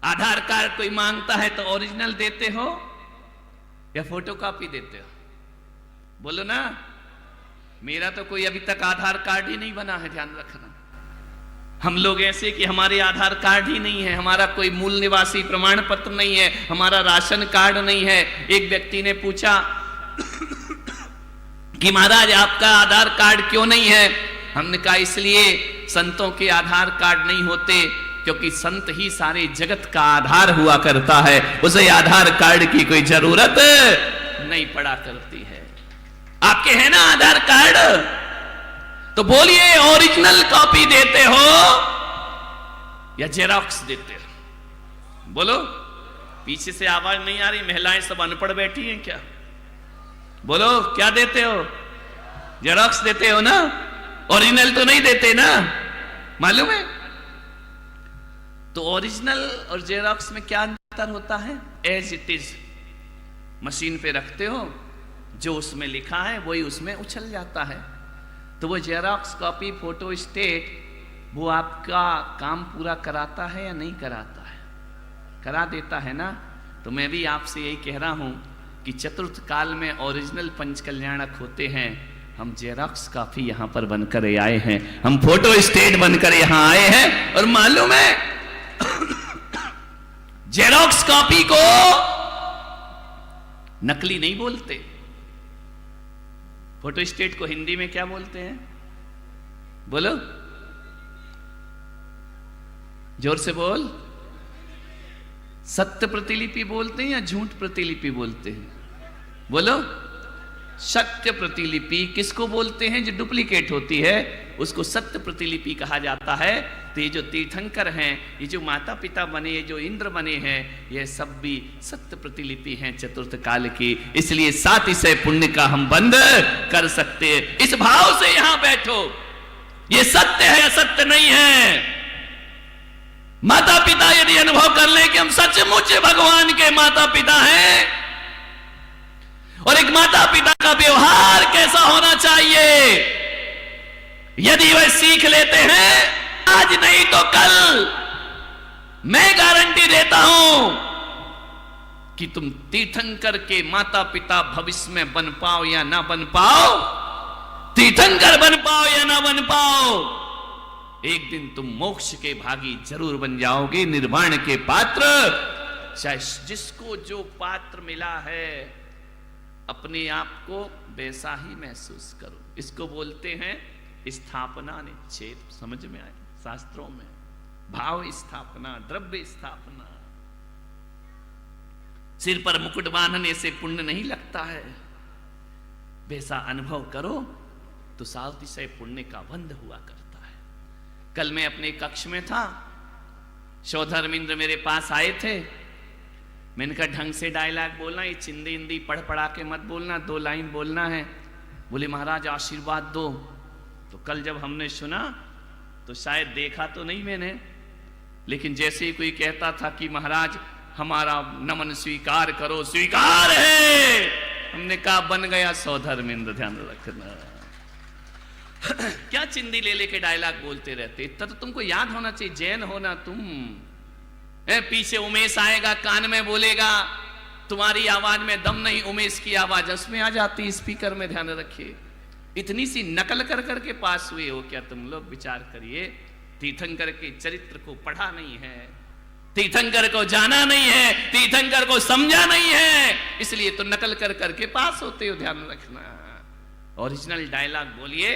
आधार card कोई मांगता है तो ओरिजिनल देते हो या फोटोकॉपी देते हो? बोलो ना। मेरा तो कोई अभी तक आधार कार्ड ही नहीं बना है, ध्यान रखना। हम लोग ऐसे कि हमारे आधार कार्ड ही नहीं है, हमारा कोई मूल निवासी प्रमाण पत्र नहीं है, हमारा राशन कार्ड नहीं है। एक व्यक्ति ने पूछा कि महाराज आपका आधार कार्ड क्यों नहीं है? हमने कहा इसलिए संतों के आधार कार्ड नहीं होते क्योंकि संत ही सारे जगत का आधार हुआ करता है, उसे आधार कार्ड की कोई जरूरत नहीं पड़ा करती है। आपके है ना आधार कार्ड? तो बोलिए ओरिजिनल कॉपी देते हो या जेरॉक्स देते हो? बोलो। पीछे से आवाज नहीं आ रही, महिलाएं सब अनपढ़ बैठी हैं क्या? बोलो क्या देते हो? जेरॉक्स देते हो ना? ओरिजिनल तो नहीं देते ना, मालूम है? तो ओरिजिनल और जेरॉक्स में क्या अंतर होता है? एज इट इज मशीन पे रखते हो, जो उसमें लिखा है वही उसमें उछल जाता है। तो वो जेरॉक्स कॉपी फोटो स्टेट वो आपका काम पूरा कराता है या नहीं कराता है? करा देता है ना। तो मैं भी आपसे यही कह रहा हूं कि चतुर्थ काल में ओरिजिनल पंच कल्याणक होते हैं, हम जेरॉक्स कॉपी यहां पर बनकर आए हैं, हम फोटो स्टेट बनकर यहां आए हैं। और मालूम है जेरॉक्स कॉपी को नकली नहीं बोलते, फोटो स्टेट को हिंदी में क्या बोलते हैं? बोलो, जोर से बोल। सत्य प्रतिलिपि बोलते हैं या झूठ प्रतिलिपि बोलते हैं? बोलो। सत्य प्रतिलिपि किसको बोलते हैं? जो डुप्लीकेट होती है उसको सत्य प्रतिलिपि कहा जाता है। तो ये जो तीर्थंकर हैं, ये जो माता पिता बने, ये जो इंद्र बने हैं, ये सब भी सत्य प्रतिलिपि हैं चतुर्थ काल की। इसलिए 7 पुण्य का हम बंद कर सकते हैं। इस भाव से यहां बैठो, ये सत्य है या सत्य नहीं है। माता पिता यदि अनुभव कर ले कि हम सचमुच भगवान के माता पिता हैं, और एक माता पिता का व्यवहार कैसा होना चाहिए, यदि वह सीख लेते हैं, आज नहीं तो कल मैं गारंटी देता हूं कि तुम तीर्थंकर के माता पिता भविष्य में बन पाओ या ना बन पाओ, तीर्थंकर बन पाओ या ना बन पाओ, एक दिन तुम मोक्ष के भागी जरूर बन जाओगे, निर्वाण के पात्र। चाहे जिसको जो पात्र मिला है अपने आप को वैसा ही महसूस करो। इसको बोलते हैं स्थापना निच्छेद। समझ में आए? शास्त्रों में भाव स्थापना, द्रव्य स्थापना। सिर पर मुकुट बांधने से पुण्य नहीं लगता है, वैसा अनुभव करो तो 7 पुण्य का बंध हुआ करता है। कल मैं अपने कक्ष में था, शोधर्मिंद्र मेरे पास आए थे। मैंने कहा ढंग से डायलॉग बोलना, ये चिंदी हिंदी पढ़ पढ़ा के मत बोलना, 2 लाइन बोलना है। बोले महाराज आशीर्वाद दो। तो कल जब हमने सुना तो शायद देखा तो नहीं मैंने, लेकिन जैसे ही कोई कहता था कि महाराज हमारा नमन स्वीकार करो, स्वीकार है, हमने कहा बन गया सौधर्मेंद्र। ध्यान रखना। क्या चिंदी ले लेके डायलॉग बोलते रहते, इतना तो तुमको याद होना चाहिए। जैन होना तुम, पीछे उमेश आएगा कान में बोलेगा, तुम्हारी आवाज में दम नहीं, उमेश की आवाज उसमें आ जाती स्पीकर में। ध्यान रखिए, इतनी सी नकल कर करके पास हुए हो क्या तुम लोग? विचार करिए। तीर्थंकर के चरित्र को पढ़ा नहीं है, तीर्थंकर को जाना नहीं है, तीर्थंकर को समझा नहीं है, इसलिए तो नकल कर करके पास होते हो। ध्यान रखना। ओरिजिनल डायलॉग बोलिए,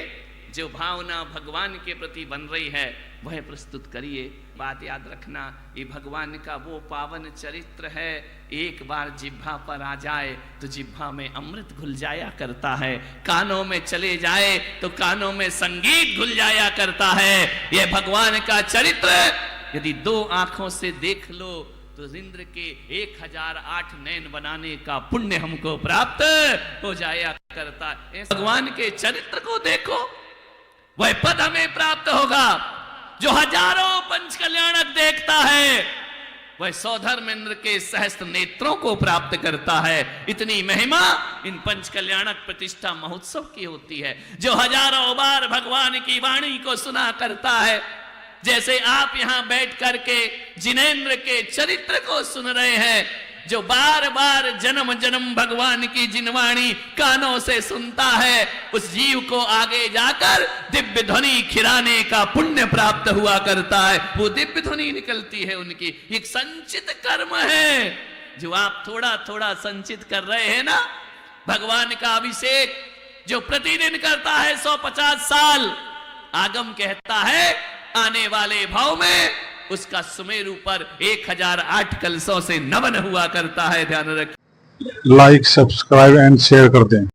जो भावना भगवान के प्रति बन रही है वह प्रस्तुत करिए। बात याद रखना, ये भगवान का वो पावन चरित्र है, एक बार जिह्वा पर आ जाए तो जिह्वा में अमृत घुल जाया करता है, कानों में चले जाए तो कानों में संगीत घुल जाया करता है। यह भगवान का चरित्र यदि 2 आंखों से देख लो तो इंद्र के 1008 नयन बनाने का पुण्य हमको प्राप्त हो जाया करता है। भगवान के चरित्र को देखो, वह पद हमें प्राप्त होगा। जो हजारों पंच कल्याणक देखता है वह सौधर्मेंद्र के सहस्त्र नेत्रों को प्राप्त करता है। इतनी महिमा इन पंच कल्याणक प्रतिष्ठा महोत्सव की होती है। जो हजारों बार भगवान की वाणी को सुना करता है जैसे आप यहां बैठ करके जिनेंद्र के चरित्र को सुन रहे हैं, जो बार बार जन्म जन्म भगवान की जिनवाणी कानों से सुनता है, उस जीव को आगे जाकर दिव्य ध्वनि खिलाने का पुण्य प्राप्त हुआ करता है। वो दिव्य ध्वनि निकलती है उनकी, एक संचित कर्म है जो आप थोड़ा थोड़ा संचित कर रहे हैं ना। भगवान का अभिषेक जो प्रतिदिन करता है 150 साल, आगम कहता है आने वाले भाव में उसका सुमेरु पर 1008 कलशों से नमन हुआ करता है। ध्यान रखें। लाइक, सब्सक्राइब एंड शेयर कर दें।